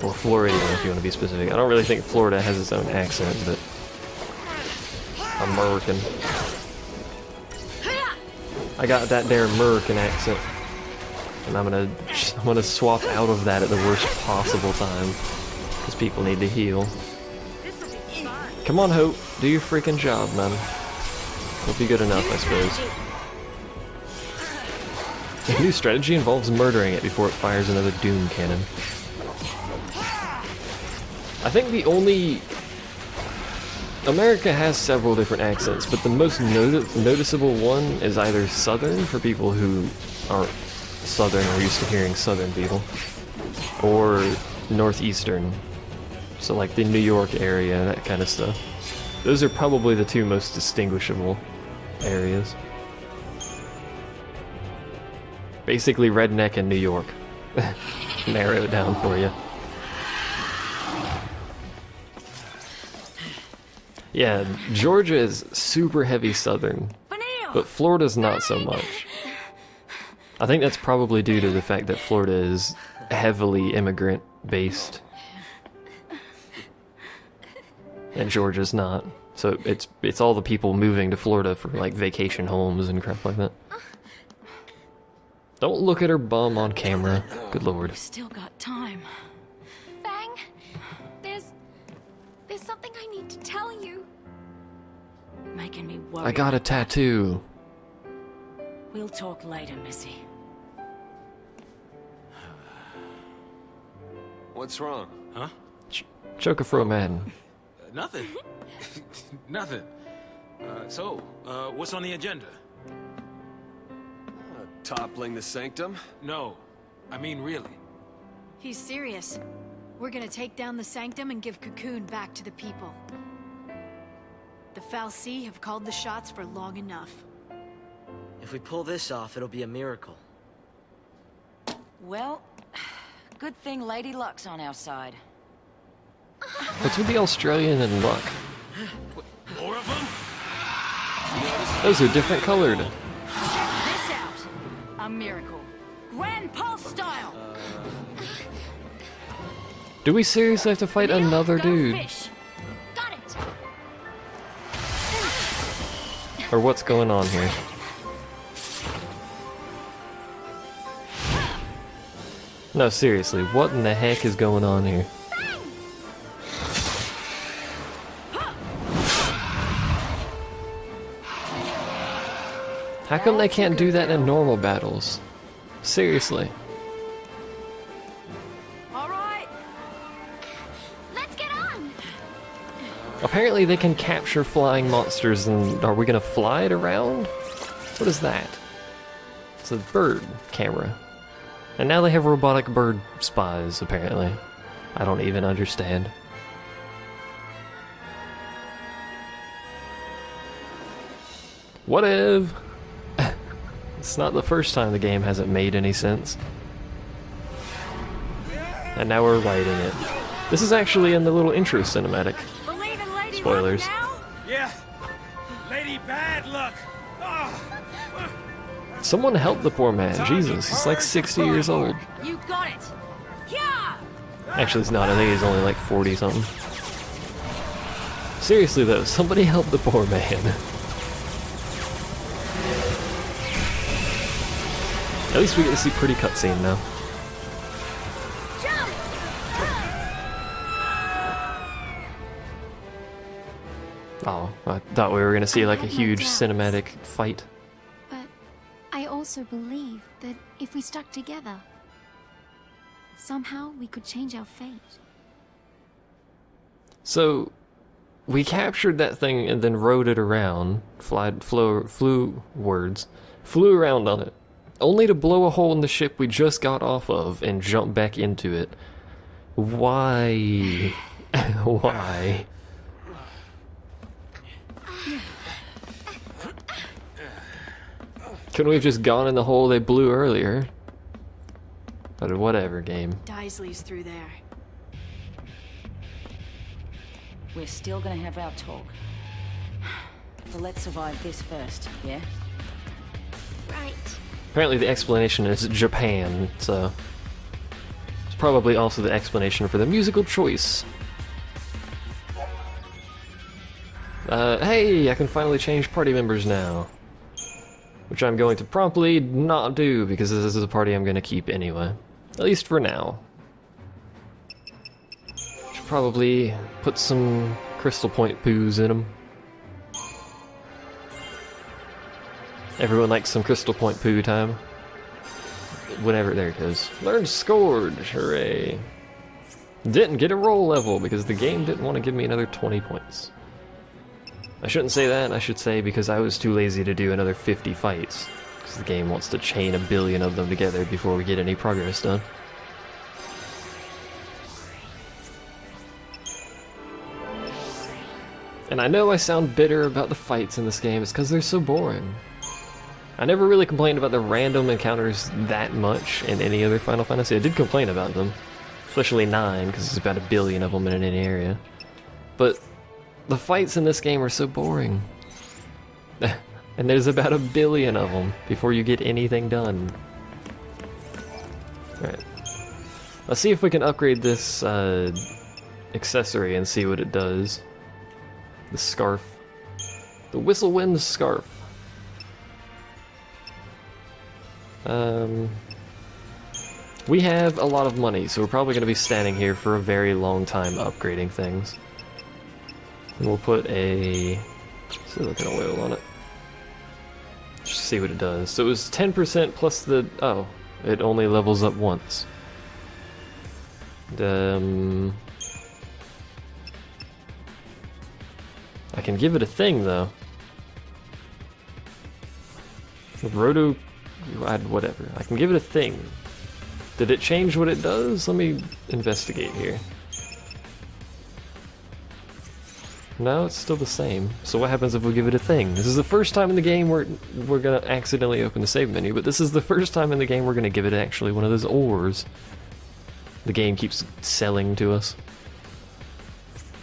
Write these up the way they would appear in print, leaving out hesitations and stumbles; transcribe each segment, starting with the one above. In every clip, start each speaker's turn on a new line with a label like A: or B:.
A: Or Floridian, if you want to be specific. I don't really think Florida has its own accent, but American. I got that there American accent, and I'm gonna swap out of that at the worst possible time, because people need to heal. Come on, Hope, do your freaking job, man. It'll be good enough, I suppose. The new strategy involves murdering it before it fires another Doom cannon. I think the only... America has several different accents, but the most noticeable one is either Southern, for people who aren't Southern or used to hearing Southern people, or Northeastern, so like the New York area, that kind of stuff. Those are probably the two most distinguishable areas. Basically redneck and New York. Narrow it down for you. Yeah, Georgia is super heavy Southern, but Florida's not so much. I think that's probably due to the fact that Florida is heavily immigrant-based, and Georgia's not. So it's all the people moving to Florida for like vacation homes and crap like that. Don't look at her bum on camera. Good lord.
B: We've still got time.
C: Fang, there's something I need to tell you.
B: Making me worry.
A: I got a tattoo.
B: We'll talk later, Missy.
D: What's wrong?
E: Huh?
A: Chocofro Madden.
E: Nothing. Nothing. So, what's on the agenda?
D: Toppling the sanctum?
E: No. I mean, really.
F: He's serious. We're gonna take down the sanctum and give Cocoon back to the people. The Fal'Cie have called the shots for long enough.
G: If we pull this off, it'll be a miracle.
B: Well, good thing Lady Luck's on our side.
A: What's with the Australian and Luck?
E: More of them?
A: Those are different colored.
B: Check this out. A miracle. Grand Pulse style.
A: Do we seriously have to fight another
B: Go
A: dude?
B: fish.
C: Got it.
A: Or what's going on here? No, seriously, what in the heck is going on here? How come they can't do that in normal battles? Seriously.
B: All right.
C: Let's get on.
A: Apparently they can capture flying monsters, and are we gonna fly it around? What is that? It's a bird camera. And now they have robotic bird spies, apparently. I don't even understand. What if? It's not the first time the game hasn't made any sense. And now we're writing it. This is actually in the little intro cinematic.
B: Believe in Lady
A: Spoilers.
B: Luck now?
E: Yeah. Lady Bad Luck.
A: Someone help the poor man. Jesus, he's like 60 years old.
B: You got it. Yeah.
A: Actually, it's not. I think he's only like 40 something. Seriously though, somebody help the poor man. At least we get to see pretty cutscene now.
C: Jump.
A: Oh, I thought we were gonna see like a huge cinematic fight.
C: But I also believe that if we stuck together, somehow we could change our fate.
A: So, we captured that thing and then rode it around, flew around on it, only to blow a hole in the ship we just got off of and jump back into it. Why? Why? Couldn't we have just gone in the hole they blew earlier? But whatever, game.
F: Daisley's through there.
B: We're still gonna have our talk. But let's survive this first, yeah?
C: Right.
A: Apparently the explanation is Japan, so... It's probably also the explanation for the musical choice. Hey, I can finally change party members now. Which I'm going to promptly not do, because this is a party I'm going to keep anyway. At least for now. Should probably put some crystal point poos in them. Everyone likes some crystal point poo time. Whenever, there it goes. Learned Scourge, hooray. Didn't get a roll level because the game didn't want to give me another 20 points. I shouldn't say that, I should say because I was too lazy to do another 50 fights. Because the game wants to chain 1 billion of them together before we get any progress done. And I know I sound bitter about the fights in this game, it's because they're so boring. I never really complained about the random encounters that much in any other Final Fantasy. I did complain about them, especially 9, because there's about 1 billion of them in any area. But the fights in this game are so boring. And there's about 1 billion of them before you get anything done. Alright. Let's see if we can upgrade this accessory and see what it does. The scarf. The Whistlewind Scarf. We have a lot of money, so we're probably going to be standing here for a very long time upgrading things. And we'll put a silicon oil on it. Just see what it does. So it was 10% plus the... oh, it only levels up once. And, I can give it a thing, though. Roto... whatever. I can give it a thing. Did it change what it does? Let me investigate here. No, it's still the same. So what happens if we give it a thing? This is the first time in the game we're gonna accidentally open the save menu, but this is the first time in the game we're gonna give it actually one of those ores. The game keeps selling to us.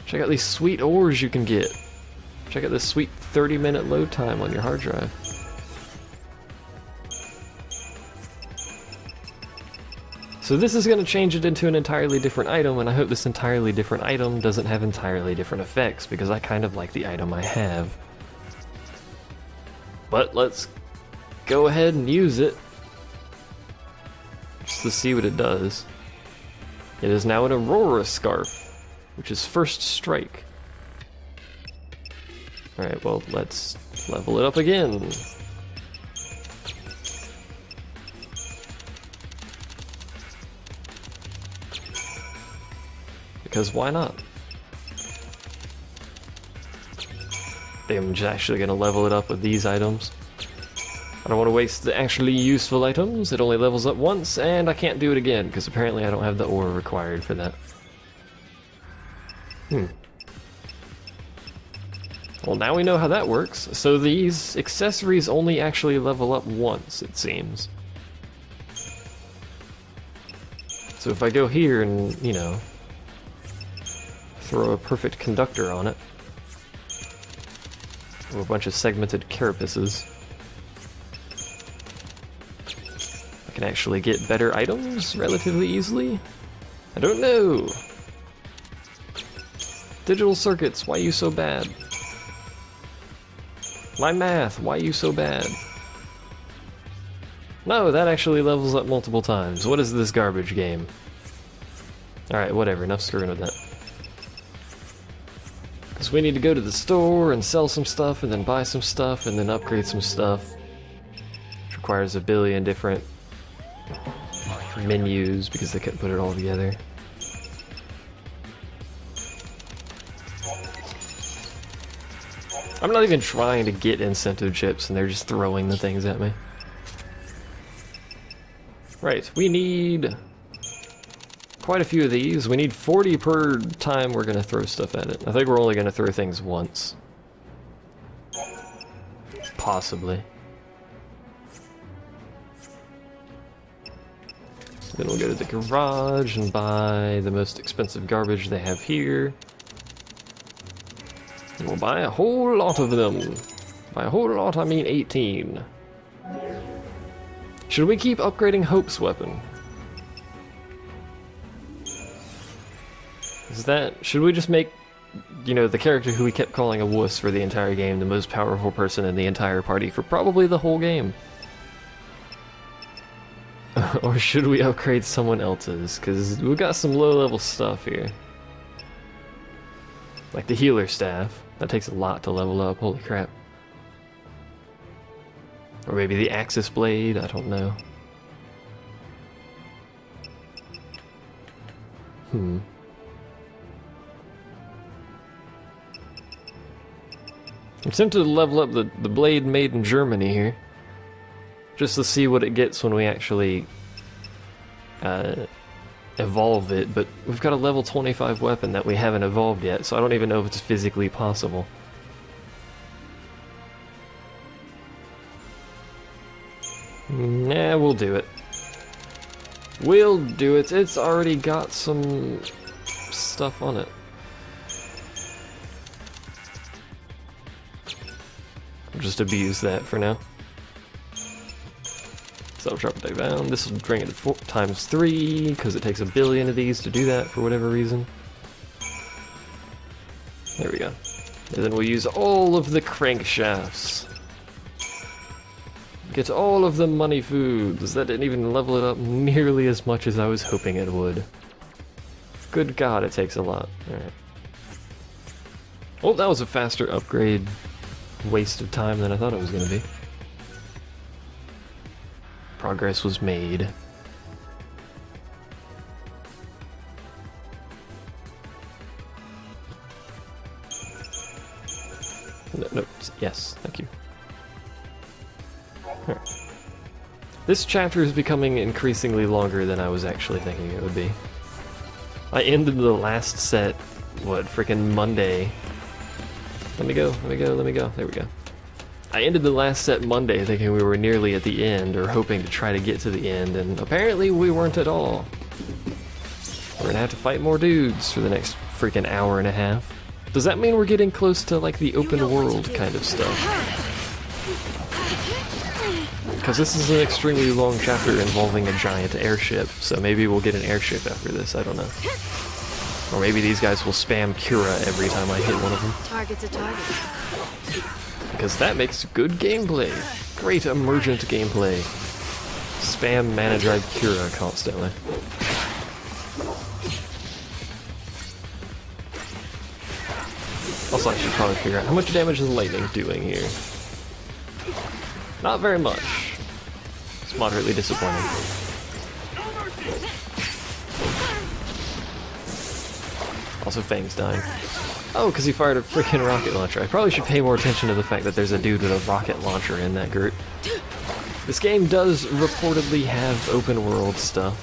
A: Check out these sweet ores you can get. Check out this sweet 30-minute load time on your hard drive. So this is going to change it into an entirely different item, and I hope this entirely different item doesn't have entirely different effects, because I kind of like the item I have. But let's go ahead and use it, just to see what it does. It is now an Aurora Scarf, which is first strike. Alright, well, let's level it up again. Because why not? I'm just actually going to level it up with these items. I don't want to waste the actually useful items. It only levels up once, and I can't do it again, because apparently I don't have the ore required for that. Well, now we know how that works. So these accessories only actually level up once, it seems. So if I go here and, you know, throw a perfect conductor on it, or a bunch of segmented carapaces, I can actually get better items relatively easily? I don't know. Digital circuits, why you so bad? My math, why you so bad? No, that actually levels up multiple times. What is this garbage game? Alright, whatever, enough screwing with that. Because we need to go to the store and sell some stuff, and then buy some stuff, and then upgrade some stuff. Which requires 1 billion different menus, because they couldn't put it all together. I'm not even trying to get incentive chips, and they're just throwing the things at me. Right, we need quite a few of these. We need 40 per time we're gonna throw stuff at it. I think we're only gonna throw things once. Possibly. Then we'll go to the garage and buy the most expensive garbage they have here. And we'll buy a whole lot of them. By a whole lot, I mean 18. Should we keep upgrading Hope's weapon? Is that... Should we just make, you know, the character who we kept calling a wuss for the entire game the most powerful person in the entire party for probably the whole game? Or should we upgrade someone else's? Because we've got some low-level stuff here. Like the healer staff. That takes a lot to level up, holy crap. Or maybe the Axis Blade, I don't know. I'm tempted to level up the blade made in Germany here. Just to see what it gets when we actually evolve it, but we've got a level 25 weapon that we haven't evolved yet, so I don't even know if it's physically possible. Nah, we'll do it. We'll do it. It's already got some stuff on it. I'll just abuse that for now. So I'll drop it down. This will bring it to ×3, because it takes 1 billion of these to do that for whatever reason. There we go. And then we'll use all of the crankshafts. Get all of the money foods. That didn't even level it up nearly as much as I was hoping it would. Good God, it takes a lot. Alright. Oh, that was a faster upgrade waste of time than I thought it was going to be. Progress was made. No, yes, thank you. Right. This chapter is becoming increasingly longer than I was actually thinking it would be. I ended the last set, what, frickin' Monday. Let me go. There we go. I ended the last set Monday thinking we were nearly at the end, or hoping to try to get to the end, and apparently we weren't at all. We're gonna have to fight more dudes for the next freaking hour and a half. Does that mean we're getting close to, like, the open world kind of stuff? Because this is an extremely long chapter involving a giant airship, so maybe we'll get an airship after this, I don't know. Or maybe these guys will spam Cura every time I hit one of them.
F: Target's a target.
A: Because that makes good gameplay. Great emergent gameplay. Spam mana drive Cura constantly. Also, I should probably figure out how much damage is lightning doing here. Not very much. It's moderately disappointing. Also, Fang's dying. Oh, because he fired a freaking rocket launcher. I probably should pay more attention to the fact that there's a dude with a rocket launcher in that group. This game does reportedly have open world stuff.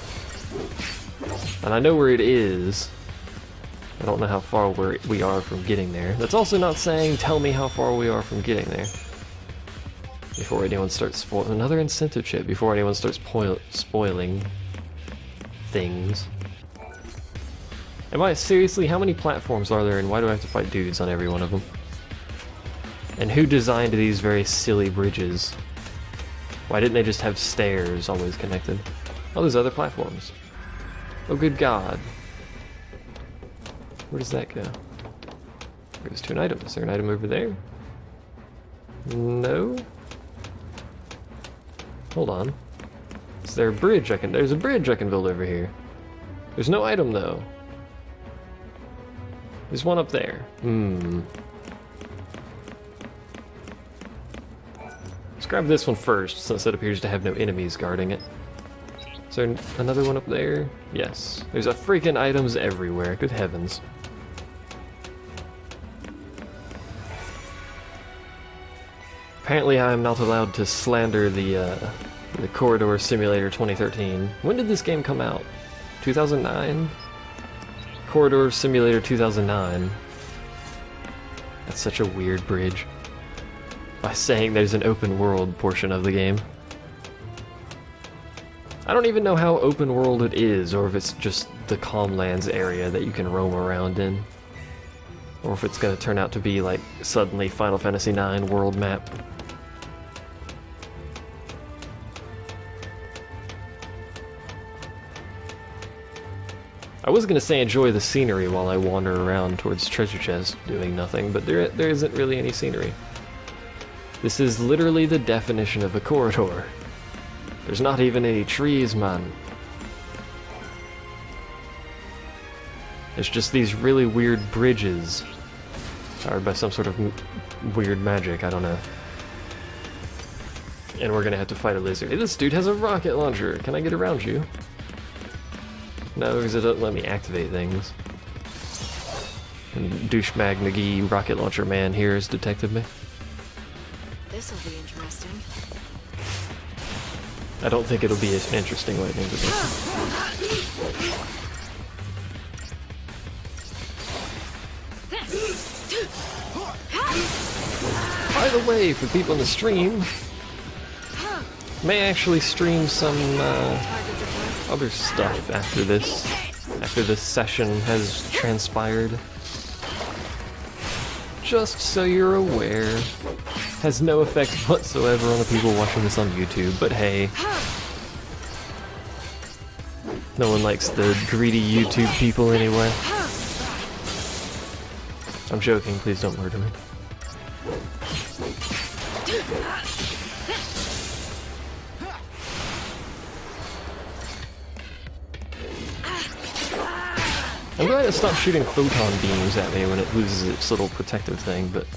A: And I know where it is. I don't know how far we are from getting there. That's also not saying, tell me how far we are from getting there. Before anyone starts spoiling. Another incentive chip. Before anyone starts spoiling things. Am I seriously? How many platforms are there, and why do I have to fight dudes on every one of them? And who designed these very silly bridges? Why didn't they just have stairs always connected? Oh, there's other platforms. Oh, good God. Where does that go? Goes to an item. Is there an item over there? No? Hold on. Is there a bridge I can... There's a bridge I can build over here. There's no item, though. There's one up there. Let's grab this one first, since it appears to have no enemies guarding it. Is there another one up there? Yes. There's a freaking items everywhere. Good heavens. Apparently I am not allowed to slander the Corridor Simulator 2013. When did this game come out? 2009? Corridor Simulator 2009. That's such a weird bridge. By saying there's an open world portion of the game. I don't even know how open world it is, or if it's just the Calmlands area that you can roam around in. Or if it's gonna turn out to be like suddenly Final Fantasy IX world map. I was gonna say enjoy the scenery while I wander around towards treasure chest doing nothing, but there isn't really any scenery. This is literally the definition of a corridor. There's not even any trees, man. It's just these really weird bridges powered by some sort of weird magic, I don't know. And we're gonna have to fight a lizard. Hey, this dude has a rocket launcher. Can I get around you? No, because it doesn't let me activate things. And douchebag McGee rocket launcher man here has detected me.
F: This'll be interesting.
A: I don't think it'll be an interesting lightning detector. By the way, for people in the stream, may actually stream some other stuff after this session has transpired. Just so you're aware. Has no effect whatsoever on the people watching this on YouTube, but hey. No one likes the greedy YouTube people anyway. I'm joking, please don't murder me. I'm glad it stopped shooting photon beams at me when it loses its little protective thing, but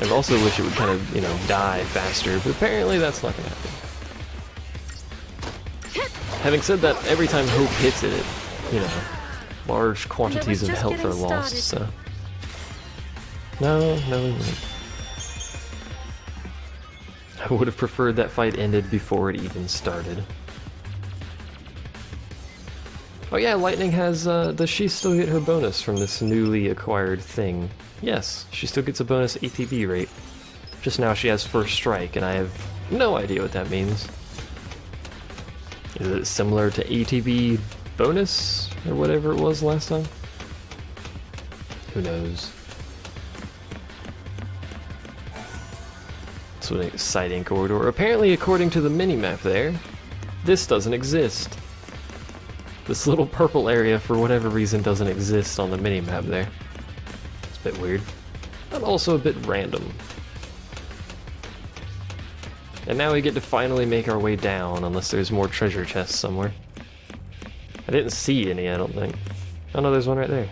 A: I also wish it would kind of, you know, die faster, but apparently that's not gonna happen. Having said that, every time hope hits it, you know, large quantities of health are lost, so... No, we wouldn't. I would have preferred that fight ended before it even started. Oh yeah, Lightning has, does she still get her bonus from this newly acquired thing? Yes, she still gets a bonus ATB rate. Just now she has first strike, and I have no idea what that means. Is it similar to ATB bonus, or whatever it was last time? Who knows? It's an exciting corridor. Apparently, according to the minimap there, this doesn't exist. This little purple area, for whatever reason, doesn't exist on the minimap there. It's a bit weird. But also a bit random. And now we get to finally make our way down, unless there's more treasure chests somewhere. I didn't see any, I don't think. Oh no, there's one right there.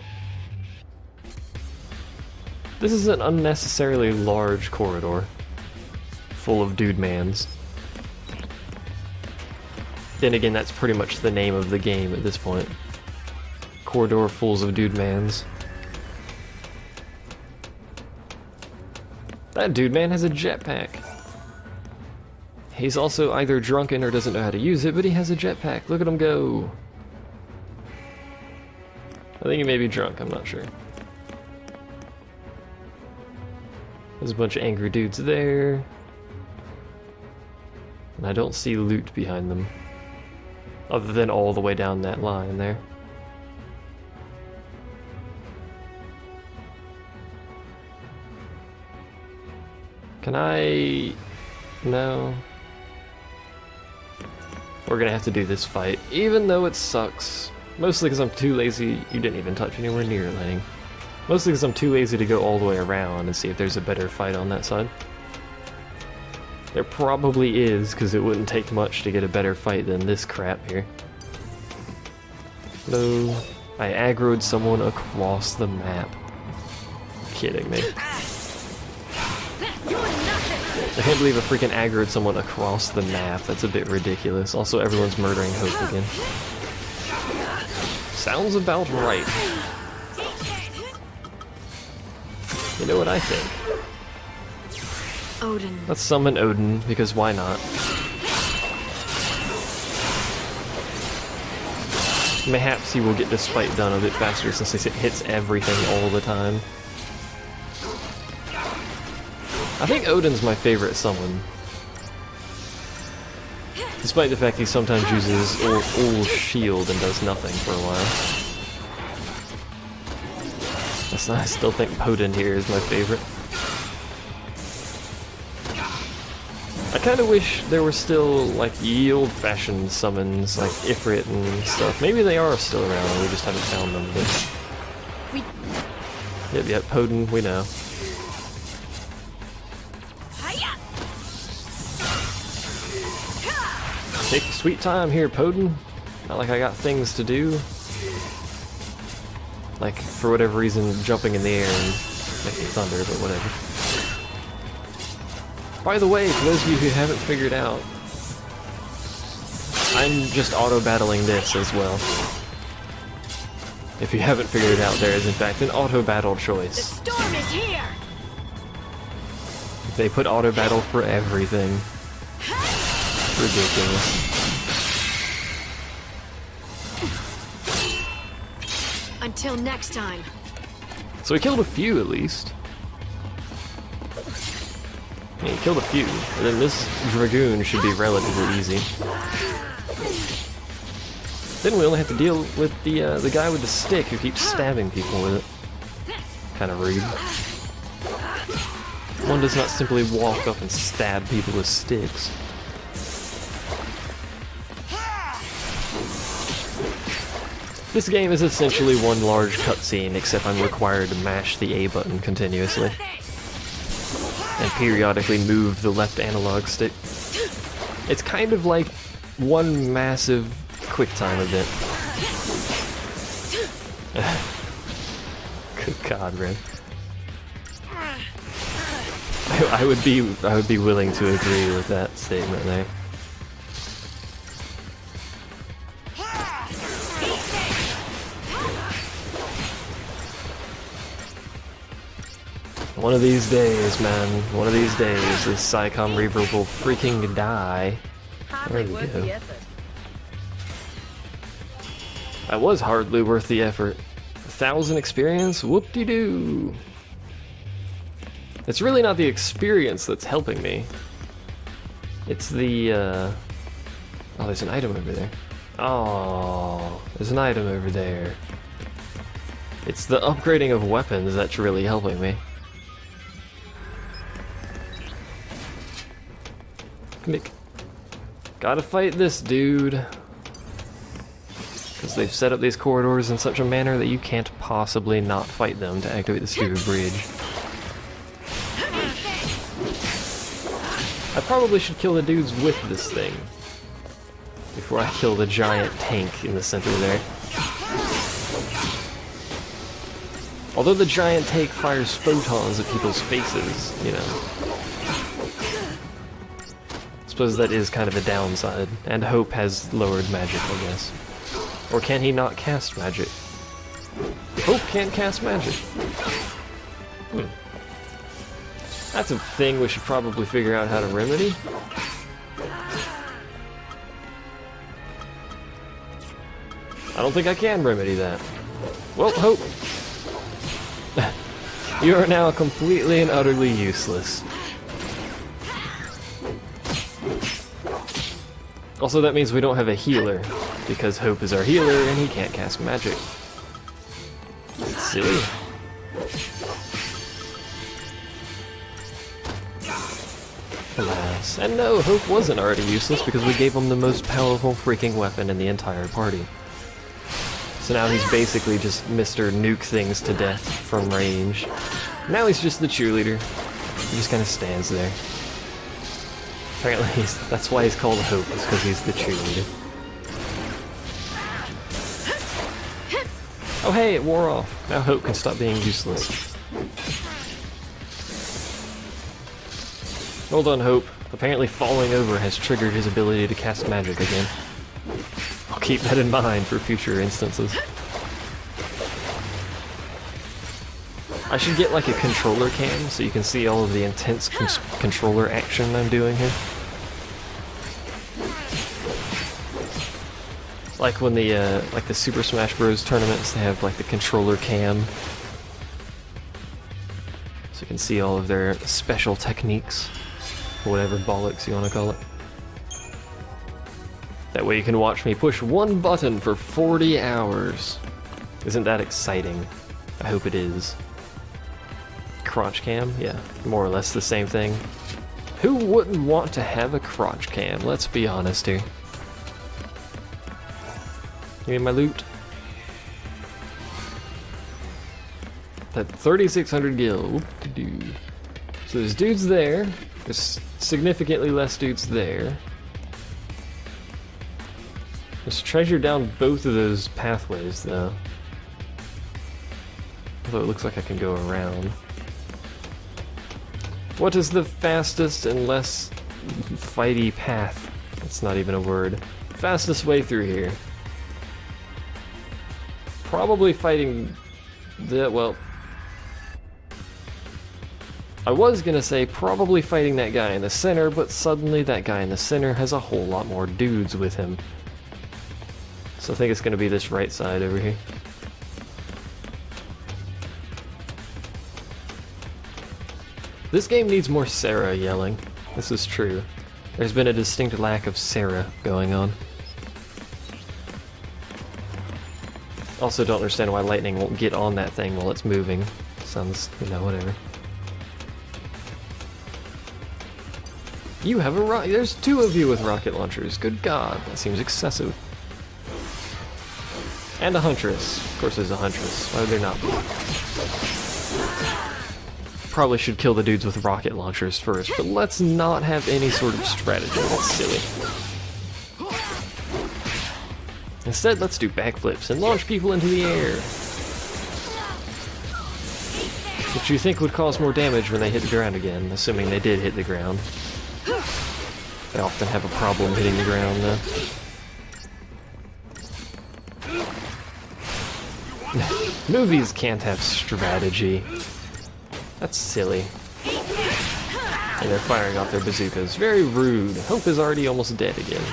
A: This is an unnecessarily large corridor. Full of dude-mans. Then again, that's pretty much the name of the game at this point. Corridor fulls of dude-mans. That dude-man has a jetpack. He's also either drunken or doesn't know how to use it, but he has a jetpack. Look at him go. I think he may be drunk, I'm not sure. There's a bunch of angry dudes there. And I don't see loot behind them. Other than all the way down that line there. Can I... No. We're gonna have to do this fight, even though it sucks. Mostly because I'm too lazy. You didn't even touch anywhere near Lightning. Mostly because I'm too lazy to go all the way around and see if there's a better fight on that side. There probably is, because it wouldn't take much to get a better fight than this crap here. No, I aggroed someone across the map. Kidding me. I can't believe I freaking aggroed someone across the map. That's a bit ridiculous. Also, everyone's murdering Hope again. Sounds about right. You know what I think?
F: Odin.
A: Let's summon Odin, because why not? Mayhaps he will get this fight done a bit faster since it hits everything all the time. I think Odin's my favorite summon. Despite the fact he sometimes uses ul shield and does nothing for a while. I still think Odin here is my favorite. I kind of wish there were still, like, ye old-fashioned summons, like Ifrit and stuff. Maybe they are still around, and we just haven't found them, but... Yep, Podin, we know. Take your sweet time here, Podin. Not like I got things to do. Like, for whatever reason, jumping in the air and making thunder, but whatever. By the way, for those of you who haven't figured out, I'm just auto-battling this as well. If you haven't figured it out, there is in fact an auto-battle choice.
F: The storm is here!
A: They put auto-battle for everything. Ridiculous.
F: Until next time.
A: So we killed a few at least. Yeah, he killed a few. And then this Dragoon should be relatively easy. Then we only have to deal with the guy with the stick who keeps stabbing people with it. Kind of rude. One does not simply walk up and stab people with sticks. This game is essentially one large cutscene, except I'm required to mash the A button continuously. And periodically move the left analog stick. It's kind of like one massive QuickTime event. Good God, Red. I would be willing to agree with that statement there. One of these days, man. One of these days, this Psycom Reaver will freaking die. There we go. That was hardly worth the effort. 1,000 experience? Whoop-de-doo! It's really not the experience that's helping me. It's the, Oh, there's an item over there. Oh, there's an item over there. It's the upgrading of weapons that's really helping me. Nick. Gotta fight this dude. Because they've set up these corridors in such a manner that you can't possibly not fight them to activate the stupid bridge. I probably should kill the dudes with this thing before I kill the giant tank in the center there. Although the giant tank fires photons at people's faces, you know. Suppose that is kind of a downside, and Hope has lowered magic, I guess. Or can he not cast magic? Hope can't cast magic. That's a thing we should probably figure out how to remedy. I don't think I can remedy that. Well, Hope. You are now completely and utterly useless. Also, that means we don't have a healer, because Hope is our healer and he can't cast magic. That's silly. Alas. And no, Hope wasn't already useless because we gave him the most powerful freaking weapon in the entire party. So now he's basically just Mr. Nuke things to death from range. Now he's just the cheerleader. He just kind of stands there. Apparently that's why he's called Hope, is because he's the cheerleader. Oh hey, it wore off. Now Hope can stop being useless. Hold on, Hope. Apparently falling over has triggered his ability to cast magic again. I'll keep that in mind for future instances. I should get like a controller cam so you can see all of the intense controller action I'm doing here. Like when the Super Smash Bros. Tournaments, they have like the controller cam. So you can see all of their special techniques, or whatever bollocks you want to call it. That way you can watch me push one button for 40 hours. Isn't that exciting? I hope it is. Crotch cam? Yeah, more or less the same thing. Who wouldn't want to have a crotch cam? Let's be honest here. Give me my loot. That 3,600 gil. Whoop-de-doo. So there's dudes there. There's significantly less dudes there. There's treasure down both of those pathways, though. Although it looks like I can go around. What is the fastest and less fighty path? That's not even a word. Fastest way through here. Probably fighting the, well... I was gonna say probably fighting that guy in the center, but suddenly that guy in the center has a whole lot more dudes with him. So I think it's gonna be this right side over here. This game needs more Sarah yelling. This is true. There's been a distinct lack of Sarah going on. Also don't understand why lightning won't get on that thing while it's moving. Sounds, you know, whatever. You have a rocket. There's two of you with rocket launchers. Good God, that seems excessive. And a huntress. Of course there's a huntress. Why would there not be? Probably should kill the dudes with rocket launchers first, but let's not have any sort of strategy. That's silly. Instead, let's do backflips and launch people into the air. Which you think would cause more damage when they hit the ground again, assuming they did hit the ground. They often have a problem hitting the ground, though. Movies can't have strategy. That's silly. And they're firing off their bazookas. Very rude. Hope is already almost dead again.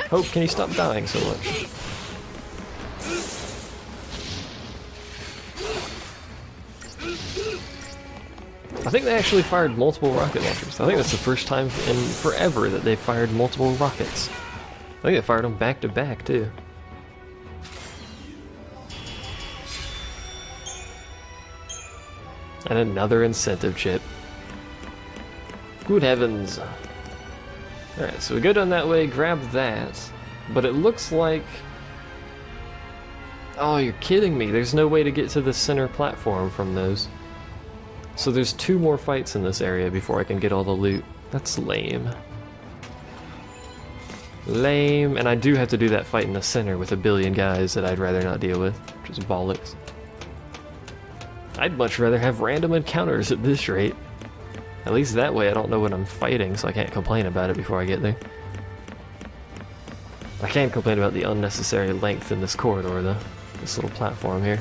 A: Hope, can you stop dying so much? I think they actually fired multiple rocket launchers. I think that's the first time in forever that they fired multiple rockets. I think they fired them back to back, too. And another incentive chip. Good heavens. Alright, so we go down that way, grab that. But it looks like... Oh, you're kidding me. There's no way to get to the center platform from those. So there's two more fights in this area before I can get all the loot. That's lame. Lame. And I do have to do that fight in the center with a billion guys that I'd rather not deal with. Which is bollocks. I'd much rather have random encounters at this rate. At least that way I don't know what I'm fighting, so I can't complain about it before I get there. I can complain about the unnecessary length in this corridor, though. This little platform here.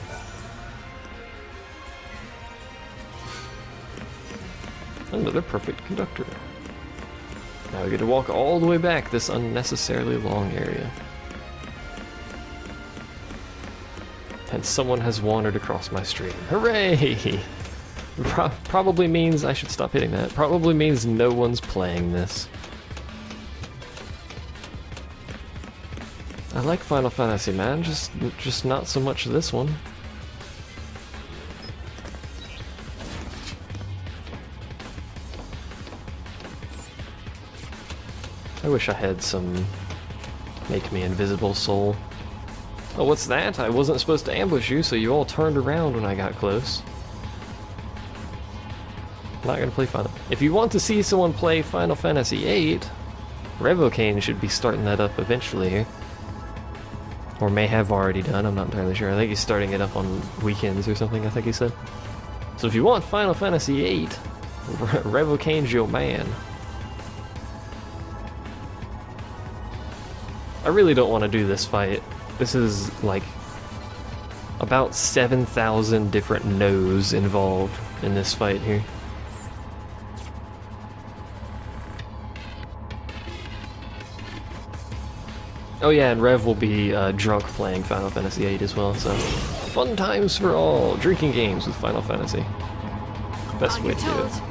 A: Another perfect conductor. Now we get to walk all the way back this unnecessarily long area. And someone has wandered across my stream. Hooray! Probably means I should stop hitting that. Probably means no one's playing this. I like Final Fantasy, man. Just not so much this one. I wish I had some make me invisible soul. Oh, what's that? I wasn't supposed to ambush you, so you all turned around when I got close. Not gonna play Final. If you want to see someone play Final Fantasy VIII, Revocane should be starting that up eventually here. Or may have already done, I'm not entirely sure. I think he's starting it up on weekends or something, I think he said. So if you want Final Fantasy VIII, Revocane's your man. I really don't want to do this fight. This is like about 7,000 different no's involved in this fight here. Oh yeah, and Rev will be drunk playing Final Fantasy VIII as well, so fun times for all. Drinking games with Final Fantasy. Best way to do it.